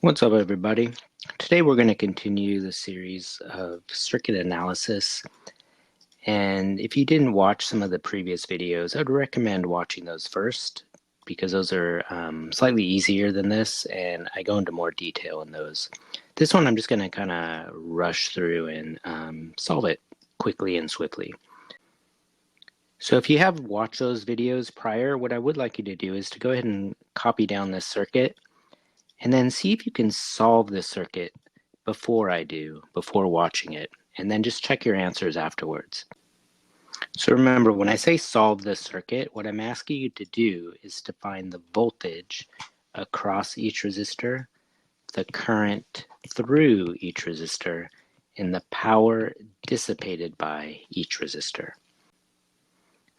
What's up, everybody? Today we're going to continue the series of circuit analysis. And if you didn't watch some of the previous videos, I'd recommend watching those first because those are slightly easier than this, and I go into more detail in those. This one I'm just going to kind of rush through and solve it quickly and swiftly. So if you have watched those videos prior, what I would like you to do is to go ahead and copy down this circuit and then see if you can solve this circuit before watching it, and then just check your answers afterwards. So remember, when I say solve this circuit, what I'm asking you to do is to find the voltage across each resistor, the current through each resistor, and the power dissipated by each resistor.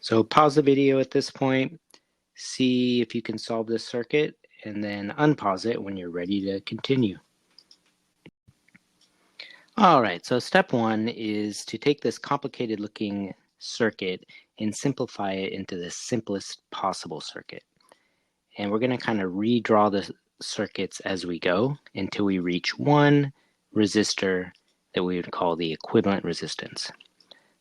So pause the video at this point, see if you can solve this circuit, and then unpause it when you're ready to continue. All right, so step one is to take this complicated looking circuit and simplify it into the simplest possible circuit. And we're going to kind of redraw the circuits as we go until we reach one resistor that we would call the equivalent resistance.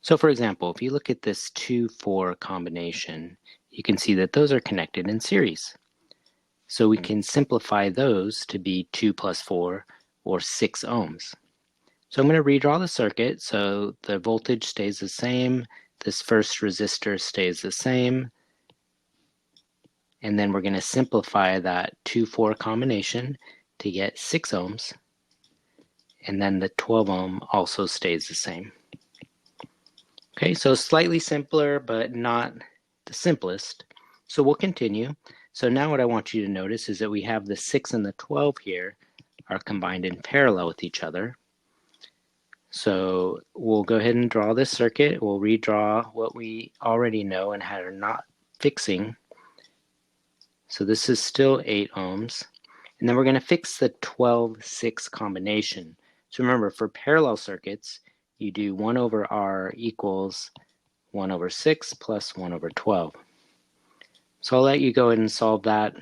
So for example, if you look at this 2-4 combination, you can see that those are connected in series. So we can simplify those to be 2 plus 4, or 6 ohms. So I'm going to redraw the circuit so the voltage stays the same, this first resistor stays the same, and then we're going to simplify that 2-4 combination to get 6 ohms, and then the 12 ohm also stays the same. Okay, so slightly simpler, but not the simplest. So we'll continue. So now what I want you to notice is that we have the 6 and the 12 here are combined in parallel with each other. So we'll go ahead and draw this circuit. We'll redraw what we already know and are not fixing. So this is still 8 ohms. And then we're going to fix the 12-6 combination. So remember, for parallel circuits, you do 1 over R equals 1 over 6 plus 1 over 12. So I'll let you go ahead and solve that.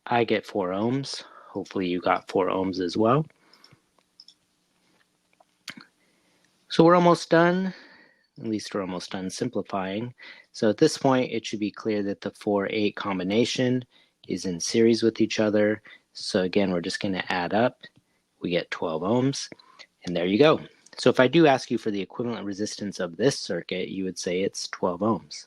I get 4 ohms. Hopefully you got 4 ohms as well. So we're almost done. At least we're almost done simplifying. So at this point, it should be clear that the 4-8 combination is in series with each other. So again, we're just going to add up. We get 12 ohms, and there you go. So if I do ask you for the equivalent resistance of this circuit, you would say it's 12 ohms.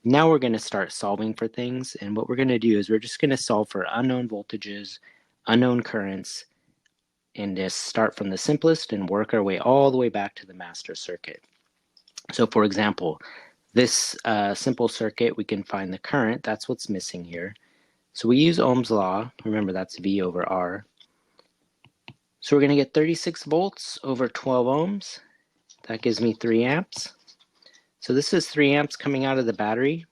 Now we're going to start solving for things, and what we're going to do is we're just going to solve for unknown voltages, unknown currents, and just start from the simplest and work our way all the way back to the master circuit. So for example, this simple circuit, we can find the current. That's what's missing here. So we use Ohm's law. Remember, that's V over R. So we're going to get 36 volts over 12 ohms. That gives me 3 amps. So this is 3 amps coming out of the battery.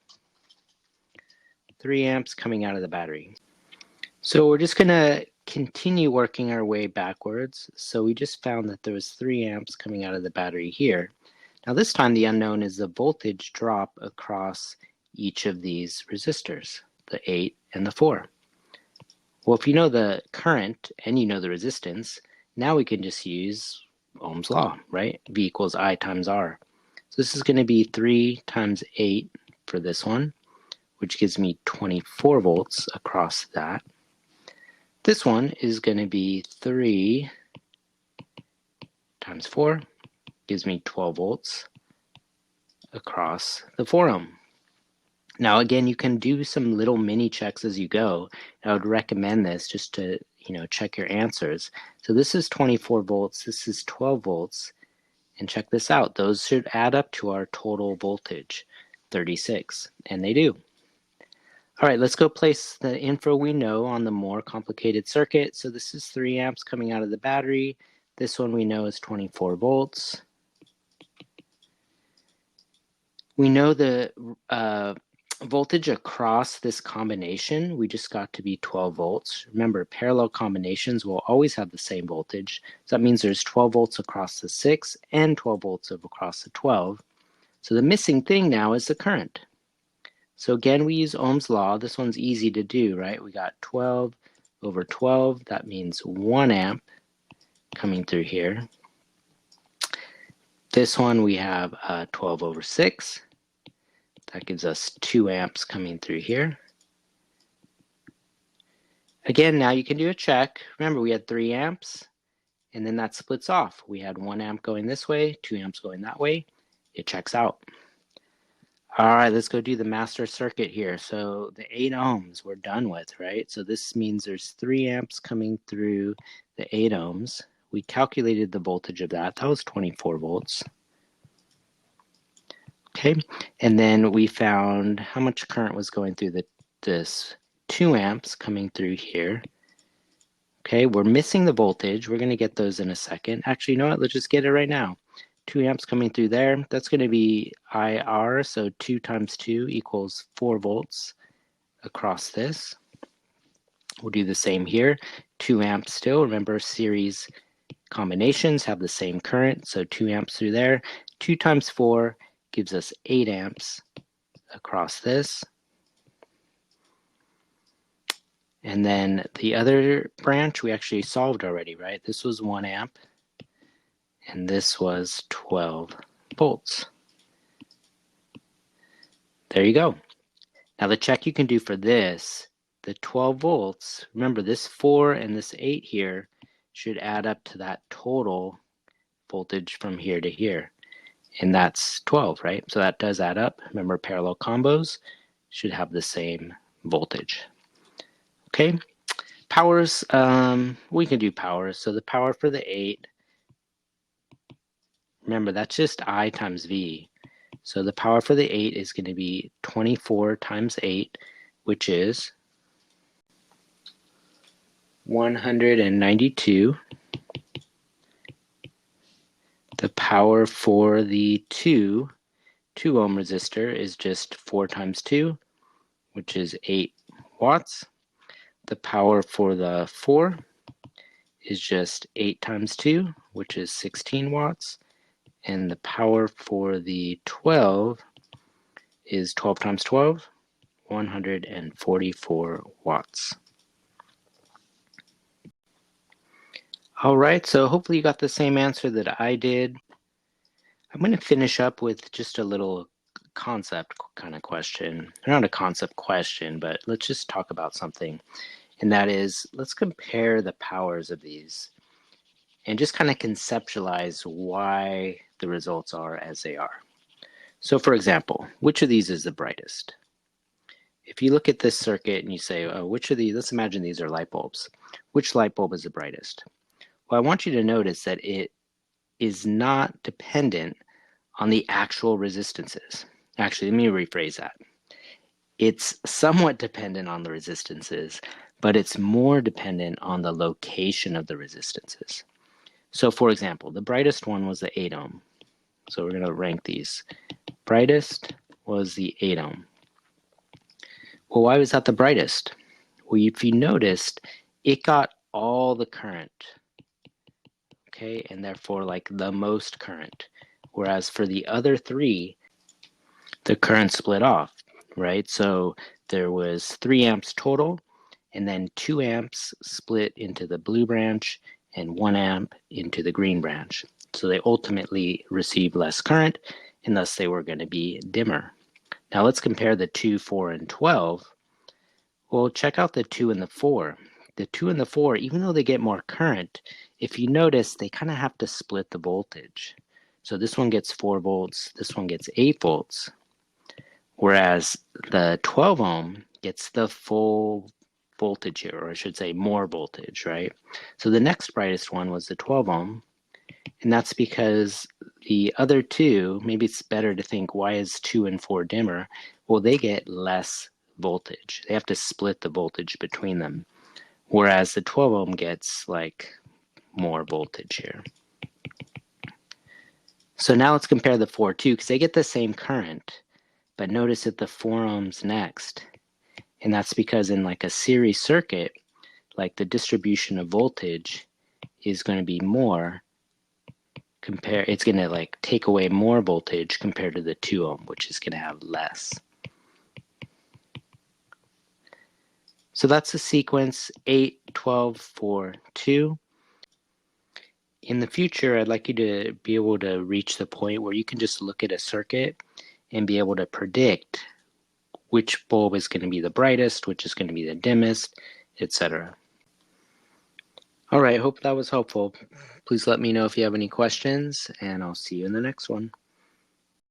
3 amps coming out of the battery. So we're just going to continue working our way backwards. So we just found that there was 3 amps coming out of the battery here. Now this time the unknown is the voltage drop across each of these resistors, the 8 and the 4. Well, if you know the current and you know the resistance, now we can just use Ohm's law, right? V equals I times R. So this is going to be 3 times 8 for this one, which gives me 24 volts across that. This one is going to be 3 times 4, gives me 12 volts across the 4 ohm. Now again, you can do some little mini checks as you go. I would recommend this just to check your answers. So this is 24 volts, this is 12 volts, and check this out. Those should add up to our total voltage, 36, and they do. All right, let's go place the info we know on the more complicated circuit. So this is 3 amps coming out of the battery. This one we know is 24 volts. We know the voltage across this combination, we just got to be 12 volts. Remember, parallel combinations will always have the same voltage. So that means there's 12 volts across the 6 and 12 volts across the 12. So the missing thing now is the current. So again, we use Ohm's law. This one's easy to do, right? We got 12 over 12, that means 1 amp coming through here. This one we have 12 over 6. That gives us 2 amps coming through here. Again, now you can do a check. Remember, we had 3 amps, and then that splits off. We had 1 amp going this way, 2 amps going that way. It checks out. All right, let's go do the master circuit here. So the 8 ohms we're done with, right? So this means there's 3 amps coming through the 8 ohms. We calculated the voltage of that. That was 24 volts. Okay, and then we found how much current was going through this 2 amps coming through here. Okay, we're missing the voltage. We're going to get those in a second. Actually, you know what? Let's just get it right now. 2 amps coming through there. That's going to be IR, so 2 times 2 equals 4 volts across this. We'll do the same here. 2 amps still. Remember, series combinations have the same current, so 2 amps through there. 2 times 4 gives us 8 amps across this. And then the other branch we actually solved already, right? This was 1 amp, and this was 12 volts. There you go. Now the check you can do for this, the 12 volts, remember this 4 and this 8 here should add up to that total voltage from here to here. And that's 12, right? So that does add up. Remember, parallel combos should have the same voltage. Okay, powers, we can do powers. So the power for the 8, remember that's just I times V. So the power for the 8 is going to be 24 times 8, which is 192. The power for the 2 ohm resistor is just 4 times 2, which is 8 watts. The power for the 4 is just 8 times 2, which is 16 watts. And the power for the 12 is 12 times 12, 144 watts. All right, so hopefully you got the same answer that I did. I'm going to finish up with just a little concept kind of question. Not a concept question, but let's just talk about something. And that is, let's compare the powers of these and just kind of conceptualize why the results are as they are. So for example, which of these is the brightest? If you look at this circuit and you say, oh, which of these, let's imagine these are light bulbs. Which light bulb is the brightest? Well, I want you to notice that it is not dependent on the actual resistances. Actually, let me rephrase that. It's somewhat dependent on the resistances, but it's more dependent on the location of the resistances. So for example, the brightest one was the 8 ohm. So we're going to rank these. Brightest was the 8 ohm. Well, why was that the brightest? Well, if you noticed, it got all the current, okay, and therefore like the most current. Whereas for the other 3, the current split off, right? So there was 3 amps total, and then 2 amps split into the blue branch and 1 amp into the green branch. So they ultimately received less current, and thus they were going to be dimmer. Now let's compare the 2, 4, and 12. Well, check out the 2 and the 4. The 2 and the 4, even though they get more current, if you notice, they kind of have to split the voltage. So this one gets 4 volts, this one gets 8 volts. Whereas the 12 ohm gets the full voltage here, or I should say more voltage, right? So the next brightest one was the 12 ohm, and that's because the other 2, maybe it's better to think, why is 2 and 4 dimmer? Well, they get less voltage. They have to split the voltage between them. Whereas the 12 ohm gets like more voltage here. So now let's compare the 4 too, because they get the same current. But notice that the 4 ohms next. And that's because in like a series circuit, like the distribution of voltage is going to be more it's going to like take away more voltage compared to the 2 ohm, which is going to have less. So that's the sequence 8, 12, 4, 2. In the future, I'd like you to be able to reach the point where you can just look at a circuit and be able to predict which bulb is going to be the brightest, which is going to be the dimmest, etc. All right, hope that was helpful. Please let me know if you have any questions, and I'll see you in the next one.